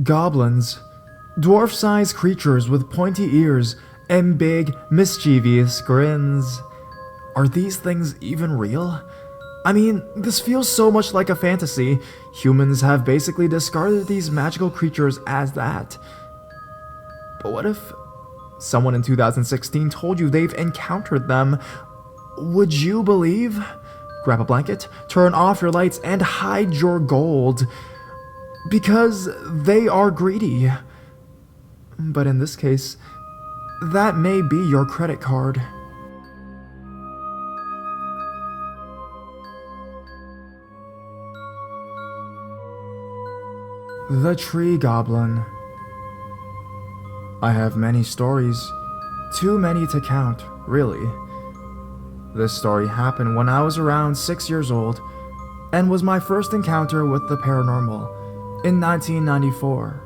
Goblins, dwarf-sized creatures with pointy ears and big, mischievous grins. Are these things even real? I mean, this feels so much like a fantasy. Humans have basically discarded these magical creatures as that. But what if someone in 2016 told you they've encountered them? Would you believe? Grab a blanket, turn off your lights, and hide your gold. Because they are greedy. But in this case, that may be your credit card. The Tree Goblin. I have many stories, too many to count, really. This story happened when I was around 6 years old and was my first encounter with the paranormal in 1994.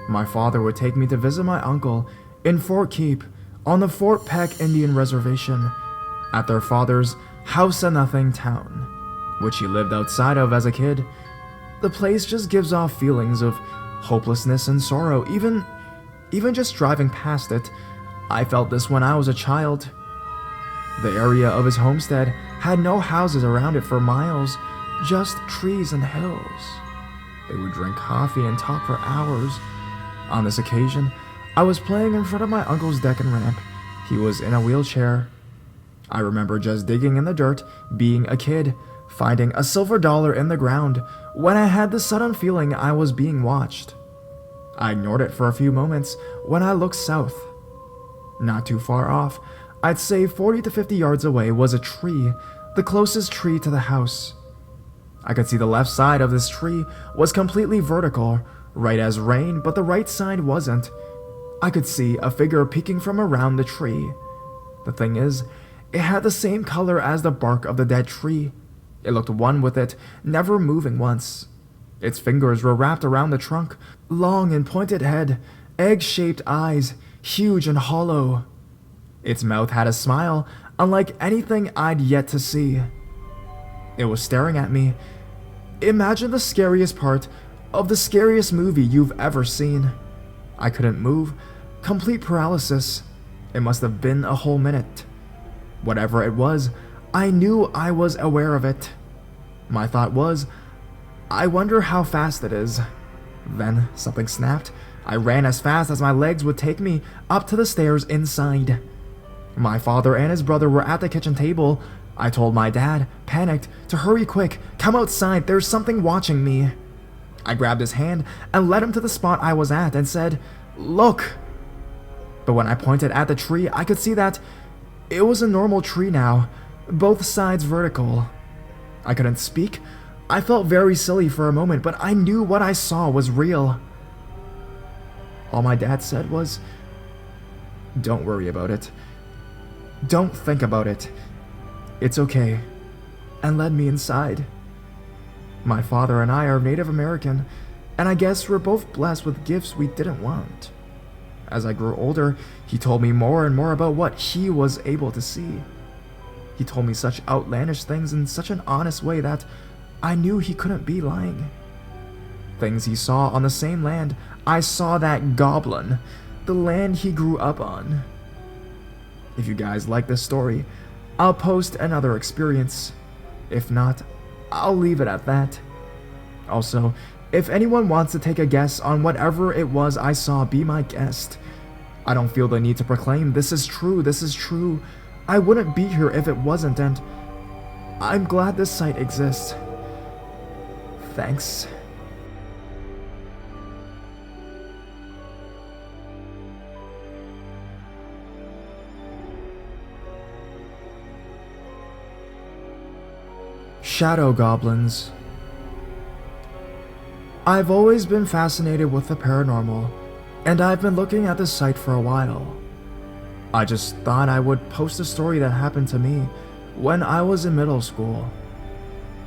My father would take me to visit my uncle in Fort Keep on the Fort Peck Indian Reservation at their father's house-a-nothing town, which he lived outside of as a kid. The place just gives off feelings of hopelessness and sorrow. Even just driving past it, I felt this when I was a child. The area of his homestead had no houses around it for miles, just trees and hills. They would drink coffee and talk for hours. On this occasion, I was playing in front of my uncle's deck and ramp. He was in a wheelchair. I remember just digging in the dirt, being a kid, finding a silver dollar in the ground, when I had the sudden feeling I was being watched. I ignored it for a few moments when I looked south. Not too far off, I'd say 40 to 50 yards away, was a tree, the closest tree to the house. I could see the left side of this tree was completely vertical, right as rain, but the right side wasn't. I could see a figure peeking from around the tree. The thing is, it had the same color as the bark of the dead tree. It looked one with it, never moving once. Its fingers were wrapped around the trunk, long and pointed head, egg-shaped eyes, huge and hollow. Its mouth had a smile, unlike anything I'd yet to see. It was staring at me. Imagine the scariest part of the scariest movie you've ever seen. I couldn't move, complete paralysis. It must have been a whole minute. Whatever it was, I knew I was aware of it. My thought was, I wonder how fast it is. Then something snapped. I ran as fast as my legs would take me up to the stairs inside. My father and his brother were at the kitchen table. I told my dad, panicked, to hurry quick, come outside, there's something watching me. I grabbed his hand and led him to the spot I was at and said, "Look!" But when I pointed at the tree, I could see that it was a normal tree now, both sides vertical. I couldn't speak. I felt very silly for a moment, but I knew what I saw was real. All my dad said was, "Don't worry about it. Don't think about it. It's okay," and led me inside. My father and I are Native American, and I guess we're both blessed with gifts we didn't want. As I grew older, he told me more and more about what he was able to see. He told me such outlandish things in such an honest way that I knew he couldn't be lying. Things he saw on the same land I saw that Goblin, the land he grew up on. If you guys like this story, I'll post another experience. If not, I'll leave it at that. Also, if anyone wants to take a guess on whatever it was I saw, be my guest. I don't feel the need to proclaim, this is true, this is true. I wouldn't be here if it wasn't, and I'm glad this site exists. Thanks. Shadow Goblins. I've always been fascinated with the paranormal, and I've been looking at this site for a while. I just thought I would post a story that happened to me when I was in middle school.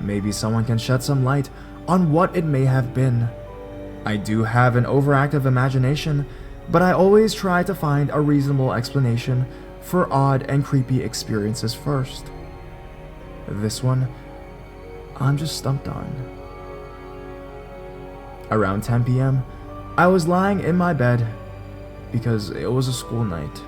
Maybe someone can shed some light on what it may have been. I do have an overactive imagination, but I always try to find a reasonable explanation for odd and creepy experiences first. This one, I'm just stumped on. Around 10 p.m., I was lying in my bed because it was a school night.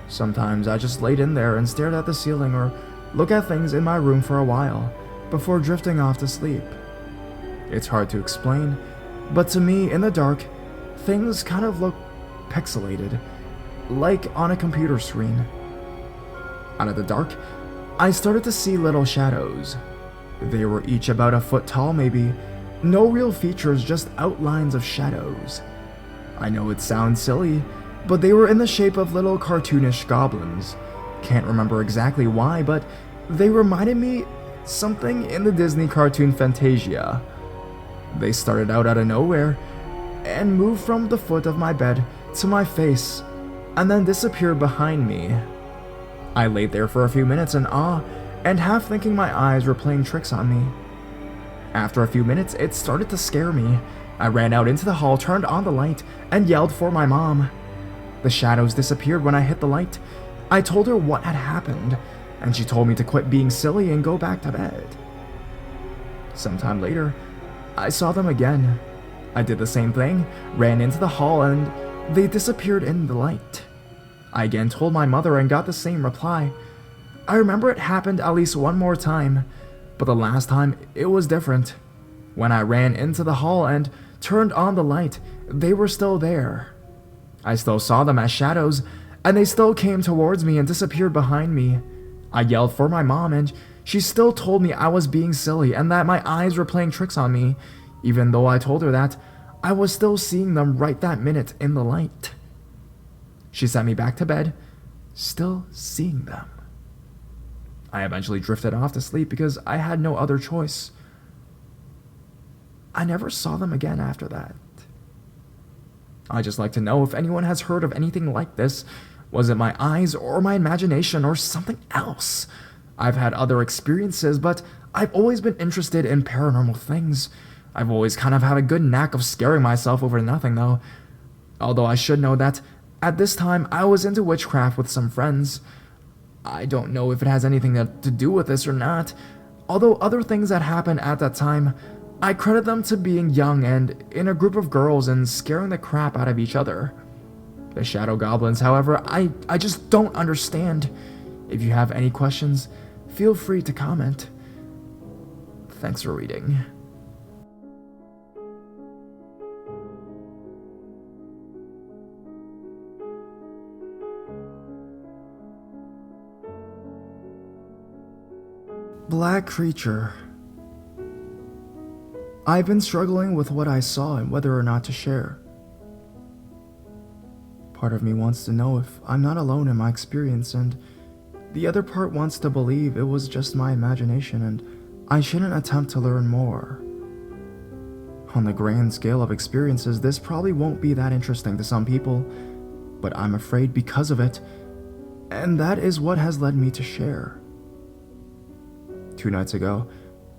Sometimes I just laid in there and stared at the ceiling or looked at things in my room for a while before drifting off to sleep. It's hard to explain, but to me, in the dark, things kind of look pixelated, like on a computer screen. Out of the dark, I started to see little shadows. They were each about a foot tall maybe. No real features, just outlines of shadows. I know it sounds silly, but they were in the shape of little cartoonish goblins. Can't remember exactly why, but they reminded me something in the Disney cartoon Fantasia. They started out of nowhere and moved from the foot of my bed to my face and then disappeared behind me. I laid there for a few minutes in awe and half thinking my eyes were playing tricks on me. After a few minutes, it started to scare me. I ran out into the hall, turned on the light, and yelled for my mom. The shadows disappeared when I hit the light. I told her what had happened, and she told me to quit being silly and go back to bed. Sometime later, I saw them again. I did the same thing, ran into the hall, and they disappeared in the light. I again told my mother and got the same reply. I remember it happened at least one more time, but the last time it was different. When I ran into the hall and turned on the light, they were still there. I still saw them as shadows, and they still came towards me and disappeared behind me. I yelled for my mom, and she still told me I was being silly and that my eyes were playing tricks on me, even though I told her that I was still seeing them right that minute in the light. She sent me back to bed, still seeing them. I eventually drifted off to sleep because I had no other choice. I never saw them again after that. I'd just like to know if anyone has heard of anything like this. Was it my eyes or my imagination or something else? I've had other experiences, but I've always been interested in paranormal things. I've always kind of had a good knack of scaring myself over nothing, though. Although I should know that at this time I was into witchcraft with some friends. I don't know if it has anything to do with this or not. Although other things that happened at that time, I credit them to being young and in a group of girls and scaring the crap out of each other. The shadow goblins, however, I just don't understand. If you have any questions, feel free to comment. Thanks for reading. Black creature. I've been struggling with what I saw and whether or not to share. Part of me wants to know if I'm not alone in my experience, and the other part wants to believe it was just my imagination and I shouldn't attempt to learn more. On the grand scale of experiences, this probably won't be that interesting to some people, but I'm afraid because of it, and that is what has led me to share. 2 nights ago,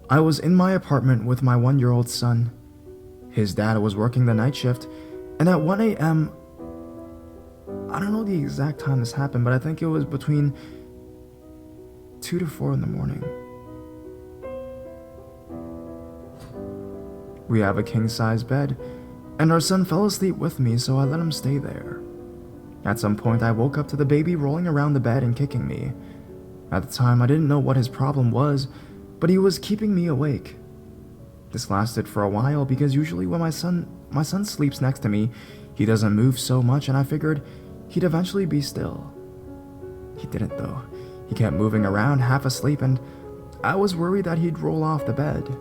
I was in my apartment with my 1-year-old son. His dad was working the night shift, and at 1 a.m., I don't know the exact time this happened, but I think it was between 2 to 4 in the morning. We have a king-size bed, and our son fell asleep with me, so I let him stay there. At some point, I woke up to the baby rolling around the bed and kicking me. At the time, I didn't know what his problem was, but he was keeping me awake. This lasted for a while because usually when my son sleeps next to me, he doesn't move so much, and I figured he'd eventually be still. He didn't though. He kept moving around half asleep, and I was worried that he'd roll off the bed.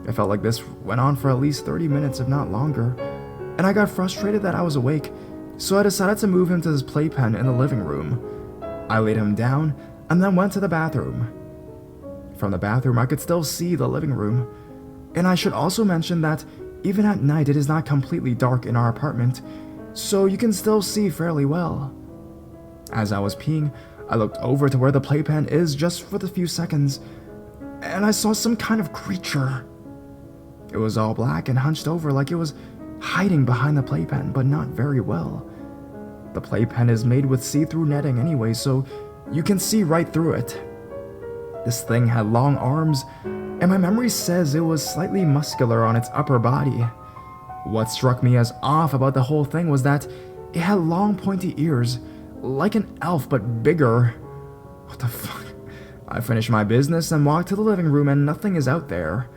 I felt like this went on for at least 30 minutes, if not longer, and I got frustrated that I was awake, so I decided to move him to his playpen in the living room. I laid him down and then went to the bathroom. From the bathroom, I could still see the living room, and I should also mention that even at night it is not completely dark in our apartment, so you can still see fairly well. As I was peeing, I looked over to where the playpen is just for the few seconds, and I saw some kind of creature. It was all black and hunched over like it was hiding behind the playpen, but not very well. The playpen is made with see-through netting anyway, so you can see right through it. This thing had long arms, and my memory says it was slightly muscular on its upper body. What struck me as off about the whole thing was that it had long pointy ears, like an elf but bigger. What the fuck? I finished my business and walked to the living room and nothing is out there.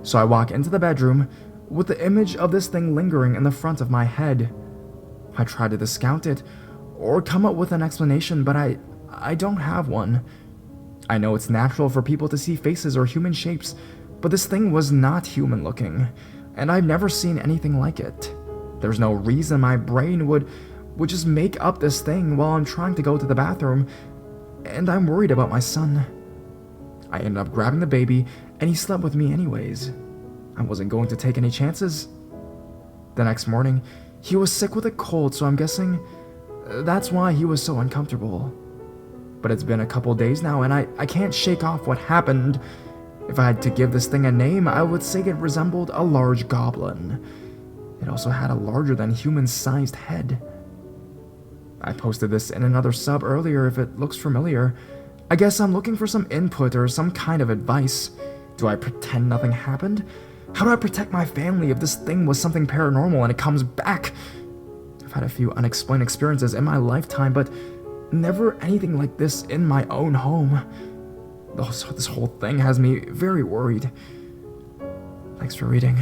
So I walk into the bedroom with the image of this thing lingering in the front of my head. I try to discount it or come up with an explanation, but I don't have one. I know it's natural for people to see faces or human shapes, but this thing was not human looking, and I've never seen anything like it. There's no reason my brain would just make up this thing while I'm trying to go to the bathroom, and I'm worried about my son. I ended up grabbing the baby, and he slept with me anyways. I wasn't going to take any chances. The next morning, he was sick with a cold, so I'm guessing that's why he was so uncomfortable. But it's been a couple days now, and I can't shake off what happened. If I had to give this thing a name, I would say it resembled a large goblin. It also had a larger than human-sized head. I posted this in another sub earlier if it looks familiar. I guess I'm looking for some input or some kind of advice. Do I pretend nothing happened? How do I protect my family if this thing was something paranormal and it comes back? I've had a few unexplained experiences in my lifetime, but never anything like this in my own home. This whole thing has me very worried. Thanks for reading.